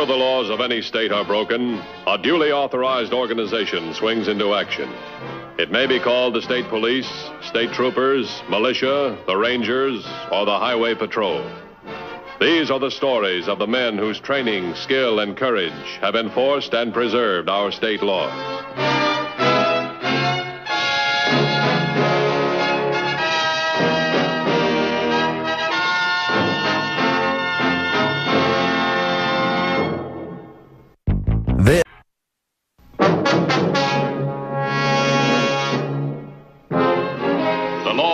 Whenever the laws of any state are broken, a duly authorized organization swings into action. It may be called the state police, state troopers, militia, the rangers, or the highway patrol. These are the stories of the men whose training, skill, and courage have enforced and preserved our state laws.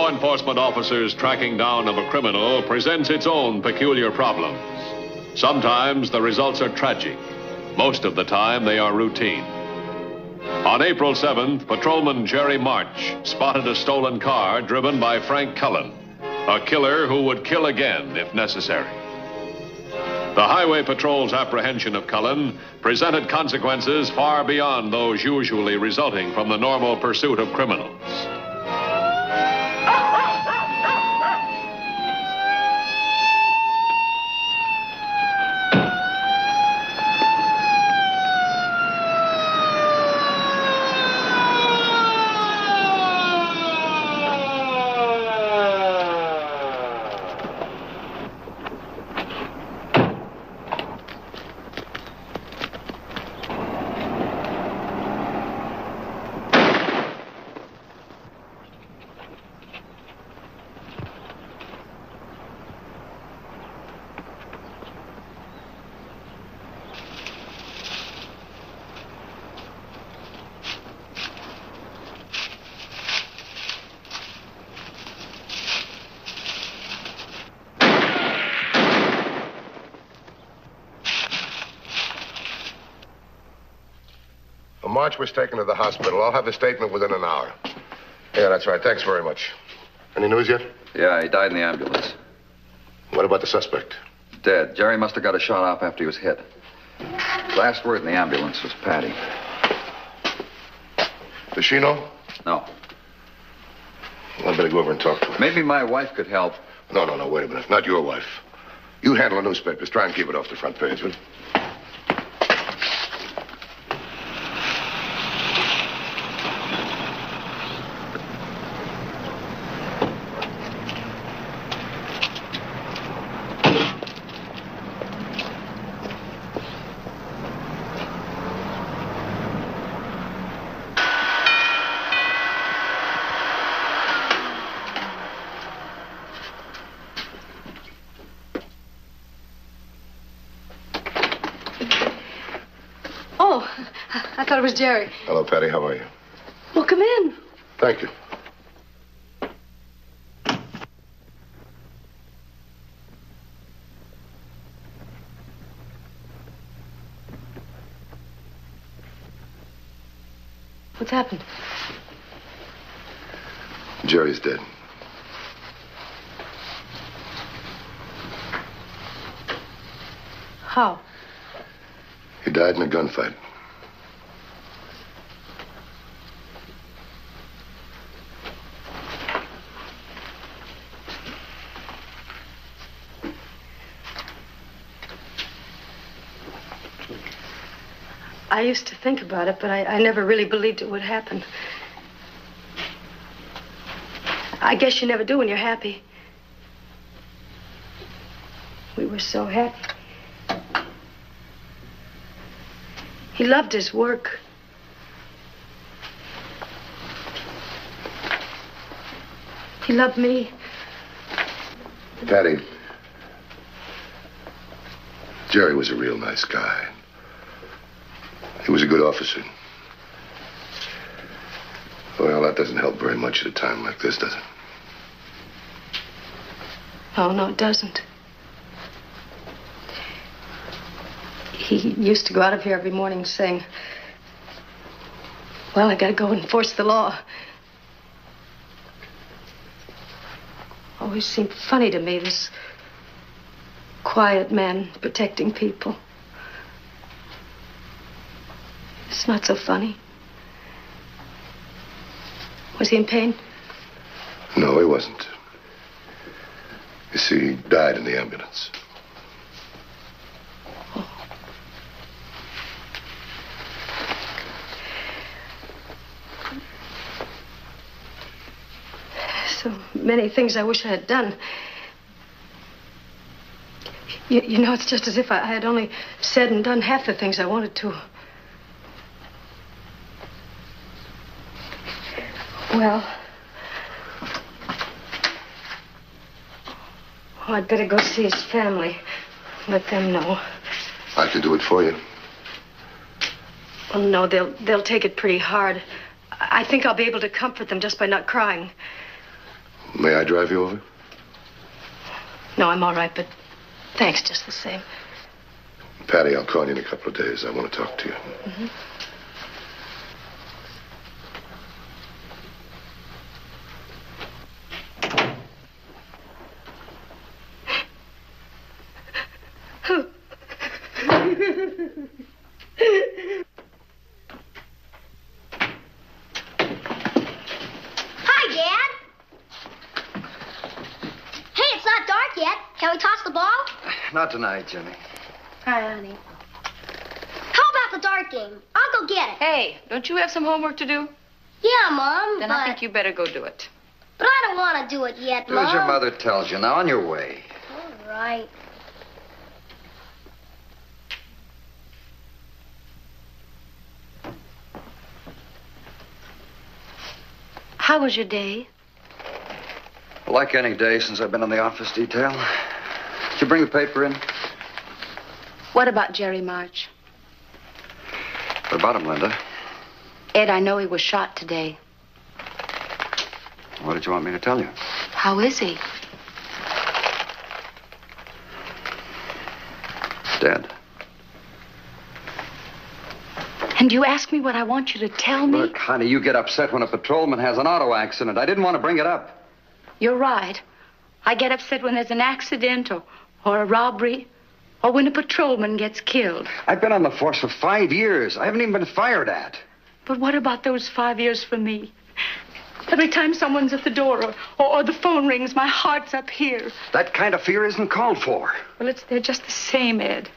Enforcement officer's tracking down of a criminal presents its own peculiar problems. Sometimes the results are tragic. Most of the time they are routine. On April 7th, Patrolman Jerry March spotted a stolen car driven by Frank Cullen, a killer who would kill again if necessary. The Highway Patrol's apprehension of Cullen presented consequences far beyond those usually resulting from the normal pursuit of criminals. March was taken to the hospital. I'll have the statement within an hour. Yeah, that's right. Thanks very much. Any news yet? Yeah, he died in the ambulance. What about the suspect? Dead. Jerry must have got a shot off after he was hit. Last word in the ambulance was Patty. Does she know? No. Well, I'd better go over and talk to her. Maybe my wife could help. No, wait a minute. Not your wife. You handle the newspapers. Try and keep it off the front page, will you? I thought it was Jerry. Hello, Patty. How are you? Well, come in. Thank you. What's happened? Jerry's dead. How? He died in a gunfight. I used to think about it, but I never really believed it would happen. I guess you never do when you're happy. We were so happy. He loved his work. He loved me. Patty, Jerry was a real nice guy. He was a good officer. Well, that doesn't help very much at a time like this, does it? No, it doesn't. He used to go out of here every morning saying, well, I gotta go enforce the law. Always seemed funny to me, this quiet man protecting people. It's not so funny. Was he in pain? No, he wasn't. You see, he died in the ambulance. Oh. many things I wish I had done. You know, it's just as if I had only said and done half the things I wanted to. Well, I'd better go see his family. Let them know. I can do it for you. Well, no, they'll take it pretty hard. I think I'll be able to comfort them just by not crying. May I drive you over? No, I'm all right, but thanks just the same. Patty, I'll call you in a couple of days. I want to talk to you. Mm-hmm. Hi, Dad. Hey, it's not dark yet. Can we toss the ball? Not tonight, Jimmy. Hi, honey. How about the dart game? I'll go get it. Hey, don't you have some homework to do? Yeah, Mom, Then but... I think you better go do it. But I don't want to do it yet, Do Mom. as your mother tells you. Now, on your way. All right. How was your day? Like any day since I've been on the office detail. Did you bring the paper in? What about Jerry March? What about him, Linda? Ed, I know he was shot today. What did you want me to tell you? How is he? Dead. And you ask me what I want you to tell me? Look, honey, you get upset when a patrolman has an auto accident. I didn't want to bring it up. You're right. I get upset when there's an accident or a robbery or when a patrolman gets killed. I've been on the force for 5 years. I haven't even been fired at. But what about those 5 years for me? Every time someone's at the door or the phone rings, my heart's up here. That kind of fear isn't called for. Well, they're just the same, Ed.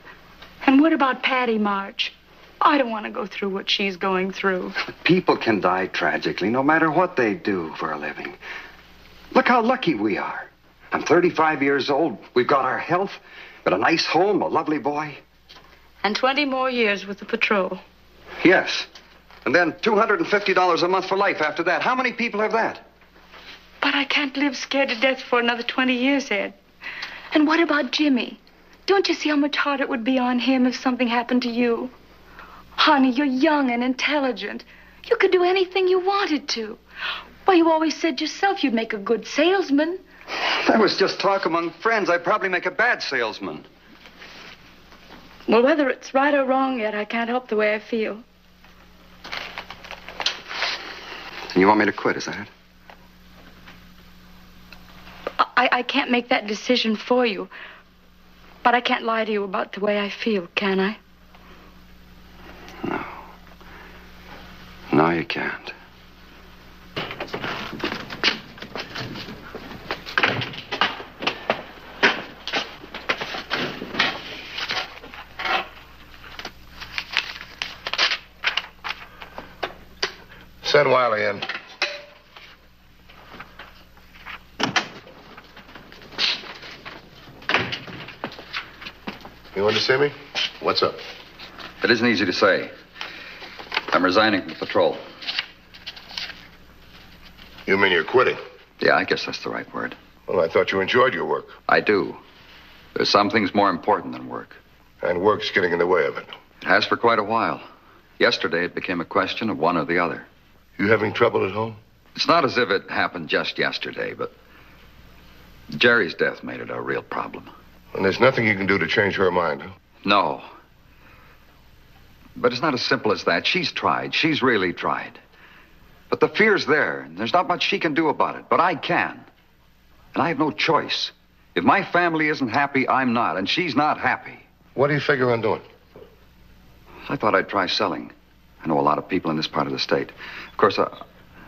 And what about Patty March? I don't want to go through what she's going through. People can die tragically no matter what they do for a living. Look how lucky we are. I'm 35 years old. We've got our health, got a nice home, a lovely boy. And 20 more years with the patrol. Yes. And then $250 a month for life after that. How many people have that? But I can't live scared to death for another 20 years, Ed. And what about Jimmy? Don't you see how much harder it would be on him if something happened to you? Honey, you're young and intelligent. You could do anything you wanted to. Why, you always said yourself you'd make a good salesman. That was just talk among friends. I'd probably make a bad salesman. Well, whether it's right or wrong yet, I can't help the way I feel. And you want me to quit, is that it? I can't make that decision for you. But I can't lie to you about the way I feel, can I? No. No, you can't. Send Wylie in. You want to see me? What's up? It isn't easy to say. I'm resigning from the patrol. You mean you're quitting? Yeah, I guess that's the right word. Well, I thought you enjoyed your work. I do. There's some things more important than work. And work's getting in the way of it. It has for quite a while. Yesterday, it became a question of one or the other. You having trouble at home? It's not as if it happened just yesterday, but Jerry's death made it a real problem. And there's nothing you can do to change her mind, huh? No. But it's not as simple as that. She's tried. She's really tried. But the fear's there, and there's not much she can do about it. But I can. And I have no choice. If my family isn't happy, I'm not, and she's not happy. What do you figure on doing? I thought I'd try selling. I know a lot of people in this part of the state. Of course,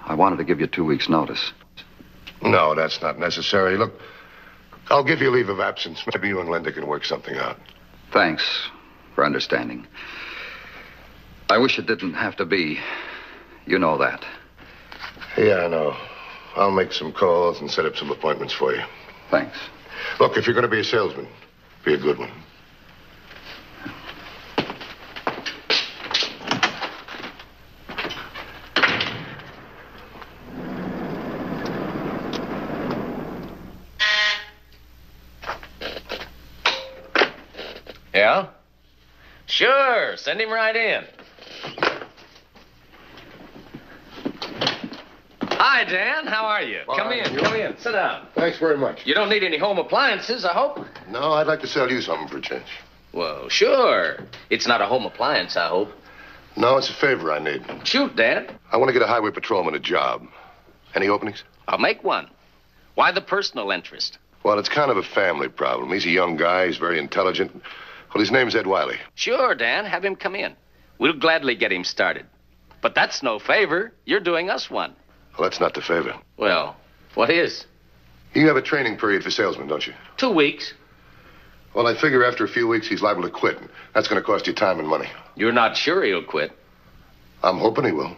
I wanted to give you 2 weeks' notice. No, that's not necessary. Look, I'll give you leave of absence. Maybe you and Linda can work something out. Thanks for understanding. I wish it didn't have to be. You know that. Yeah, I know. I'll make some calls and set up some appointments for you. Thanks. Look, if you're going to be a salesman, be a good one. Yeah? Sure, send him right in. Hi, Dan. How are you? Come in. Sit down. Thanks very much. You don't need any home appliances, I hope? No, I'd like to sell you something for a change. Well, sure. It's not a home appliance, I hope. No, it's a favor I need. Shoot, Dan. I want to get a highway patrolman a job. Any openings? I'll make one. Why the personal interest? Well, it's kind of a family problem. He's a young guy. He's very intelligent. Well, his name's Ed Wylie. Sure, Dan. Have him come in. We'll gladly get him started. But that's no favor. You're doing us one. Well, that's not the favor. Well, what is? You have a training period for salesmen, don't you? 2 weeks. Well, I figure after a few weeks he's liable to quit. That's going to cost you time and money. You're not sure he'll quit? I'm hoping he will.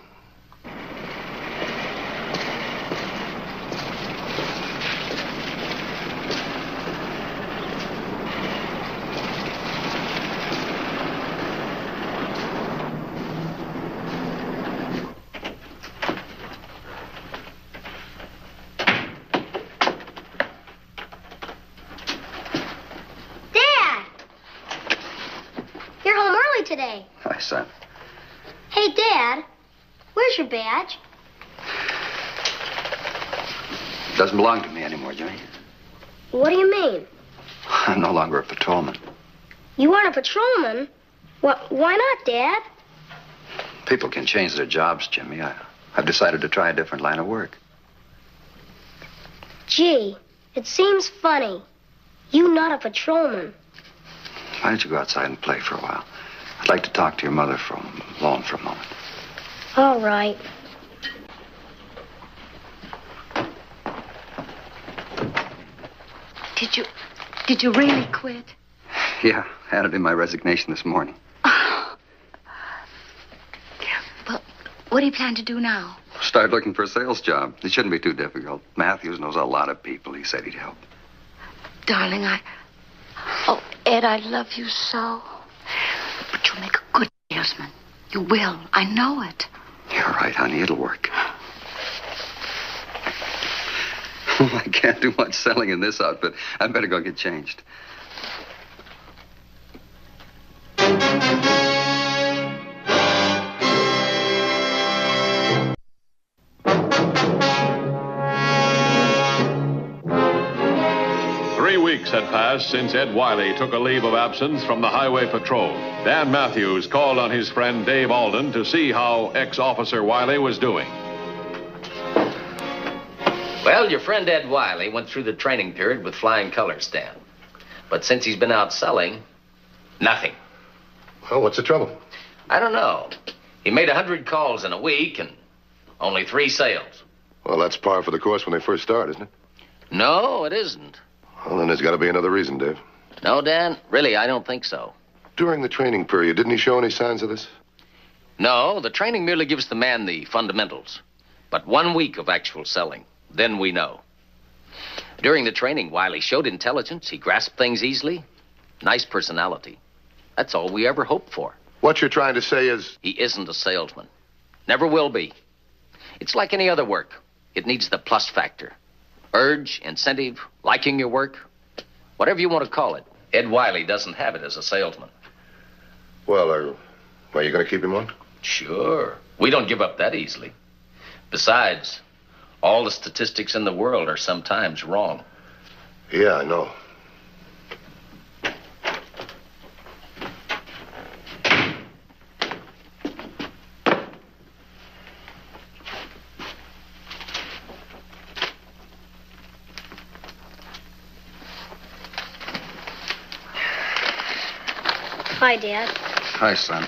Today. Hi, son. Hey, Dad, where's your badge? Doesn't belong to me anymore, Jimmy. What do you mean? I'm no longer a patrolman. You aren't a patrolman? Why not, Dad? People can change their jobs, Jimmy. I've decided to try a different line of work. Gee, it seems funny. You not a patrolman. Why don't you go outside and play for a while? I'd like to talk to your mother alone for a moment. All right. Did you really quit? Yeah, handed in my resignation this morning. Oh. Well, what do you plan to do now? Start looking for a sales job. It shouldn't be too difficult. Matthews knows a lot of people. He said he'd help. Darling, Oh, Ed, I love you so. But you'll make a good salesman. You will. I know it. You're right, honey. It'll work. I can't do much selling in this outfit. I better go get changed. 3 weeks had passed since Ed Wylie took a leave of absence from the Highway Patrol. Dan Matthews called on his friend Dave Alden to see how ex-officer Wylie was doing. Well, your friend Ed Wylie went through the training period with flying colors, Dan. But since he's been out selling, nothing. Well, what's the trouble? I don't know. He made 100 calls in a week and only 3 sales. Well, that's par for the course when they first start, isn't it? No, it isn't. Well, then there's got to be another reason, Dave. No, Dan, really, I don't think so. During the training period, didn't he show any signs of this? No, the training merely gives the man the fundamentals. But 1 week of actual selling, then we know. During the training, Wylie showed intelligence. He grasped things easily. Nice personality. That's all we ever hoped for. What you're trying to say is... He isn't a salesman. Never will be. It's like any other work. It needs the plus factor. Urge, incentive, liking your work. Whatever you want to call it. Ed Wylie doesn't have it as a salesman. Well, are you going to keep him on? Sure. We don't give up that easily. Besides, all the statistics in the world are sometimes wrong. Yeah, I know. Hi, Dad. Hi, son.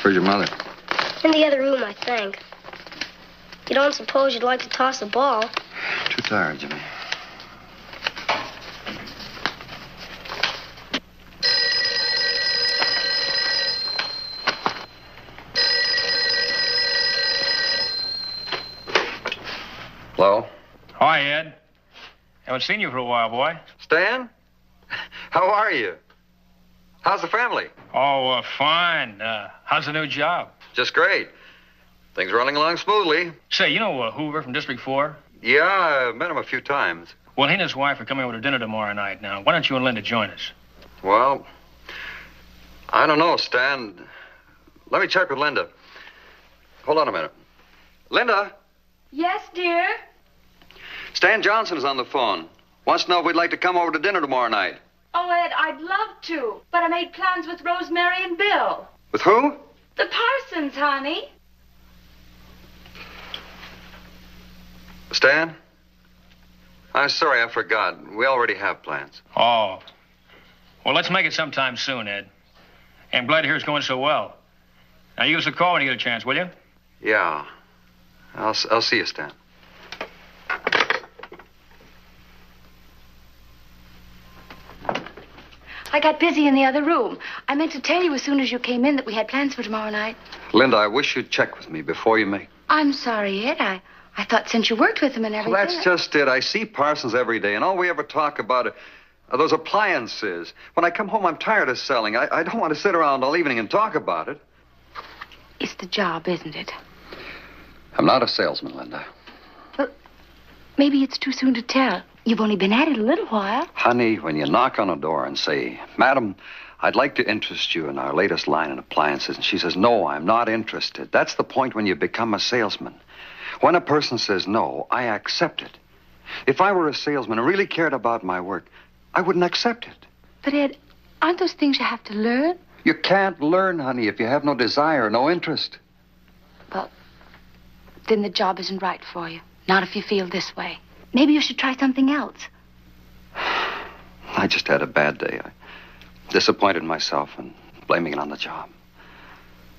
Where's your mother? In the other room, I think. You don't suppose you'd like to toss the ball? Too tired, Jimmy. Hello? Haven't seen you for a while, boy. Stan? How are you? How's the family? Oh, fine. How's the new job? Just great. Things running along smoothly. Say, you know Hoover from District 4? Yeah, I've met him a few times. Well, he and his wife are coming over to dinner tomorrow night. Now, why don't you and Linda join us? Well, I don't know, Stan. Let me check with Linda. Hold on a minute. Linda? Yes, dear? Stan Johnson is on the phone. Wants to know if we'd like to come over to dinner tomorrow night. Oh, Ed, I'd love to. But I made plans with Rosemary and Bill. With who? The Parsons, honey. Stan? I'm sorry, I forgot. We already have plans. Oh. Well, let's make it sometime soon, Ed. I'm glad to hear it's going so well. Now, you give us a call when you get a chance, will you? Yeah. I'll see you, Stan. I got busy in the other room. I meant to tell you as soon as you came in that we had plans for tomorrow night. Linda, I wish you'd check with me before you make... I'm sorry, Ed. I thought since you worked with him and everything... Well, that's just it. I see Parsons every day, and all we ever talk about are those appliances. When I come home, I'm tired of selling. I don't want to sit around all evening and talk about it. It's the job, isn't it? I'm not a salesman, Linda. Well, maybe it's too soon to tell. You've only been at it a little while. Honey, when you knock on a door and say, Madam, I'd like to interest you in our latest line of appliances, and she says, no, I'm not interested. That's the point when you become a salesman. When a person says no, I accept it. If I were a salesman and really cared about my work, I wouldn't accept it. But, Ed, aren't those things you have to learn? You can't learn, honey, if you have no desire, no interest. Well, then the job isn't right for you. Not if you feel this way. Maybe you should try something else. I just had a bad day. I disappointed myself and blaming it on the job.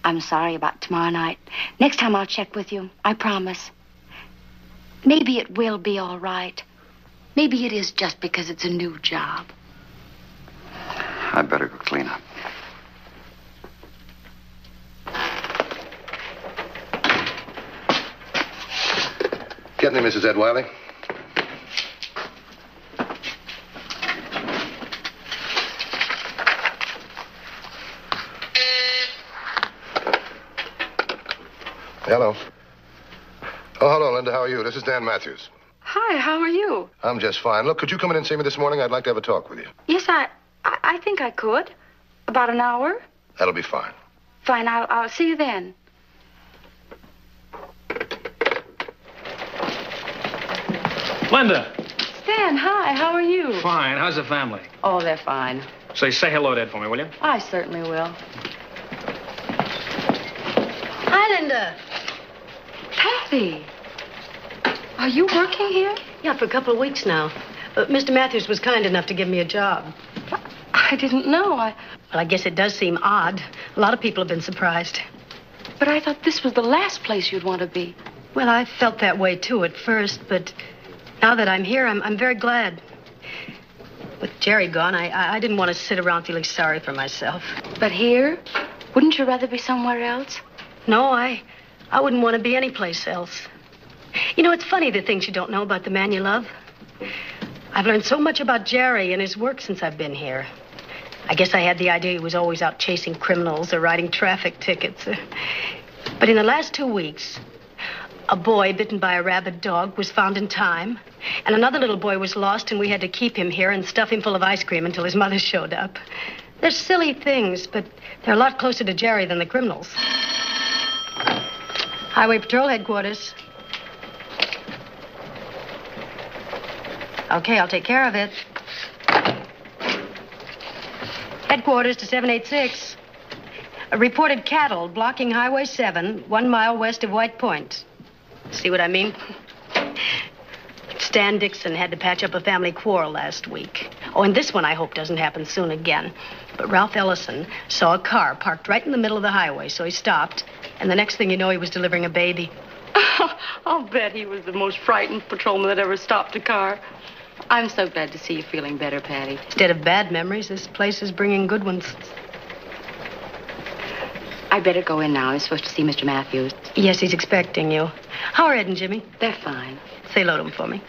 I'm sorry about tomorrow night. Next time I'll check with you. I promise. Maybe it will be all right. Maybe it is just because it's a new job. I'd better go clean up. Get me, Mrs. Ed Wylie. Hello. Oh, hello, Linda. How are you? This is Dan Matthews. Hi, how are you? I'm just fine. Look, could you come in and see me this morning? I'd like to have a talk with you. Yes, I think I could. About an hour? That'll be fine. Fine, I'll see you then. Linda. Stan, hi, how are you? Fine. How's the family? Oh, they're fine. Say hello to Ed for me, will you? I certainly will. Hi, Linda. Patty, are you working here? Yeah, for a couple of weeks now. Mr. Matthews was kind enough to give me a job. I didn't know. Well, I guess it does seem odd. A lot of people have been surprised. But I thought this was the last place you'd want to be. Well, I felt that way, too, at first, but now that I'm here, I'm very glad. With Jerry gone, I didn't want to sit around feeling sorry for myself. But here? Wouldn't you rather be somewhere else? No, I wouldn't want to be anyplace else. You know, it's funny the things you don't know about the man you love. I've learned so much about Jerry and his work since I've been here. I guess I had the idea he was always out chasing criminals or writing traffic tickets. But in the last 2 weeks, a boy bitten by a rabid dog was found in time, and another little boy was lost, and we had to keep him here and stuff him full of ice cream until his mother showed up. They're silly things, but they're a lot closer to Jerry than the criminals. Highway Patrol Headquarters. Okay, I'll take care of it. Headquarters to 786. Reported cattle blocking Highway 7, 1 mile west of White Point. See what I mean? Stan Dixon had to patch up a family quarrel last week. Oh, and this one I hope doesn't happen soon again. But Ralph Ellison saw a car parked right in the middle of the highway, so he stopped. And the next thing you know, he was delivering a baby. I'll bet he was the most frightened patrolman that ever stopped a car. I'm so glad to see you feeling better, Patty. Instead of bad memories, this place is bringing good ones. I better go in now. I'm supposed to see Mr. Matthews. Yes, he's expecting you. How are Ed and Jimmy? They're fine. Say hello to him for me.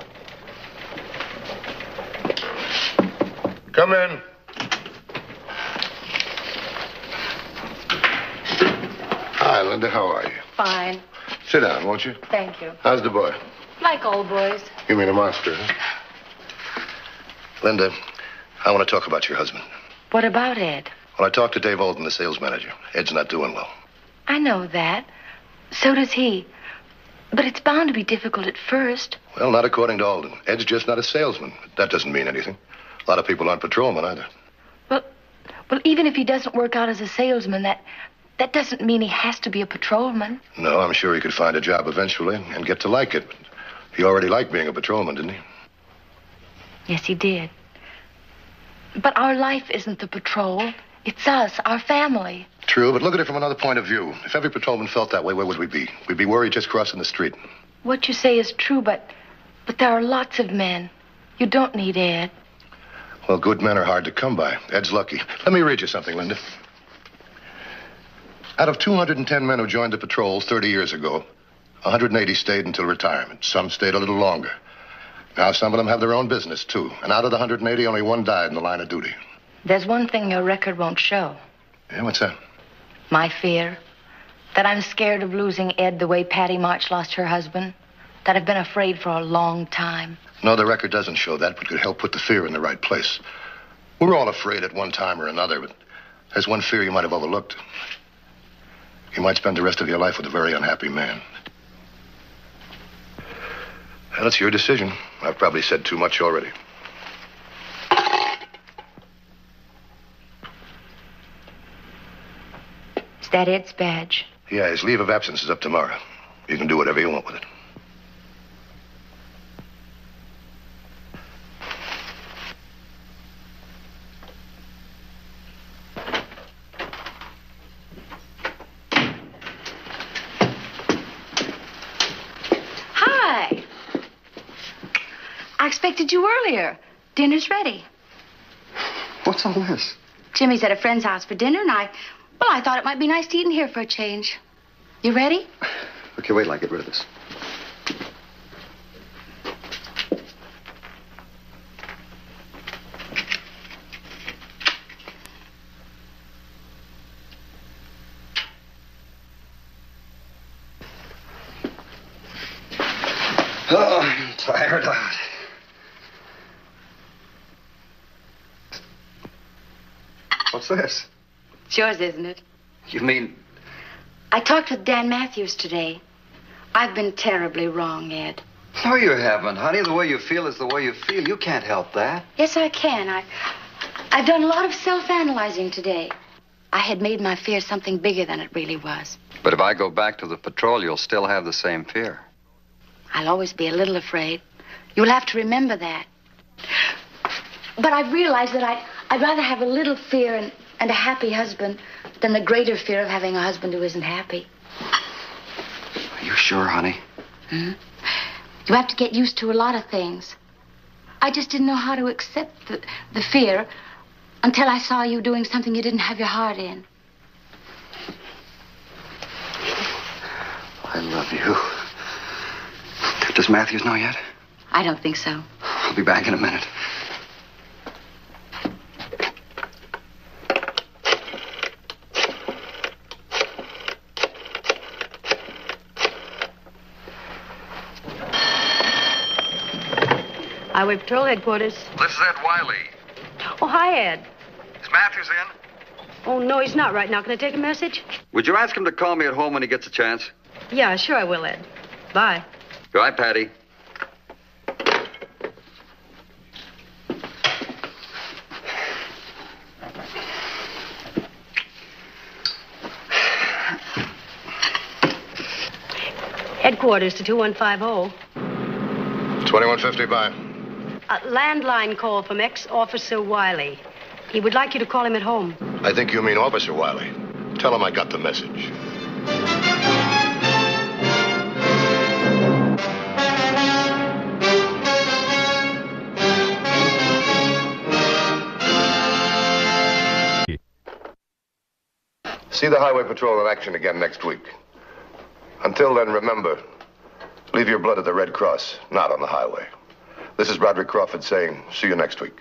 Come in. Hi, Linda. How are you? Fine. Sit down, won't you? Thank you. How's the boy? Like old boys. You mean a monster, huh? Linda, I want to talk about your husband. What about Ed? Well, I talked to Dave Olden, the sales manager. Ed's not doing well. I know that. So does he. But it's bound to be difficult at first. Well, not according to Olden. Ed's just not a salesman. That doesn't mean anything. A lot of people aren't patrolmen either. Well, even if he doesn't work out as a salesman, that doesn't mean he has to be a patrolman. No, I'm sure he could find a job eventually and get to like it. He already liked being a patrolman, didn't he? Yes, he did. But our life isn't the patrol. It's us, our family. True, but look at it from another point of view. If every patrolman felt that way, where would we be? We'd be worried just crossing the street. What you say is true, but there are lots of men. You don't need Ed. Well, good men are hard to come by. Ed's lucky. Let me read you something, Linda. Out of 210 men who joined the patrols 30 years ago, 180 stayed until retirement. Some stayed a little longer. Now, some of them have their own business, too. And out of the 180, only one died in the line of duty. There's one thing your record won't show. Yeah, what's that? My fear. That I'm scared of losing Ed the way Patty March lost her husband. That I've been afraid for a long time. No, the record doesn't show that, but could help put the fear in the right place. We're all afraid at one time or another, but there's one fear you might have overlooked. You might spend the rest of your life with a very unhappy man. Well, it's your decision. I've probably said too much already. Is that Ed's badge? Yeah, his leave of absence is up tomorrow. You can do whatever you want with it. Hi. I expected you earlier. Dinner's ready. What's all this? Jimmy's at a friend's house for dinner, and I thought it might be nice to eat in here for a change. You ready? Okay, wait till I get rid of this. Oh, I'm tired out. What's this? It's yours, isn't it? You mean... I talked with Dan Matthews today. I've been terribly wrong, Ed. No, you haven't, honey. The way you feel is the way you feel. You can't help that. Yes, I can. I've done a lot of self-analyzing today. I had made my fear something bigger than it really was. But if I go back to the patrol, you'll still have the same fear. I'll always be a little afraid. You'll have to remember that. But I've realized that I'd rather have a little fear and a happy husband than the greater fear of having a husband who isn't happy. Are you sure, honey? Hmm? You have to get used to a lot of things. I just didn't know how to accept the fear until I saw you doing something you didn't have your heart in. I love you. Does Matthews know yet? I don't think so. I'll be back in a minute. Highway Patrol Headquarters. This is Ed Wylie. Oh, hi, Ed. Is Matthews in? Oh, no, he's not right now. Can I take a message? Would you ask him to call me at home when he gets a chance? Yeah, sure I will, Ed. Bye. Goodbye, Patty. Headquarters to 2150. 2150 by. Landline call from ex-Officer Wylie. He would like you to call him at home. I think you mean Officer Wylie. Tell him I got the message. See the Highway Patrol in action again next week. Until then, remember, leave your blood at the Red Cross, not on the highway. This is Broderick Crawford saying, see you next week.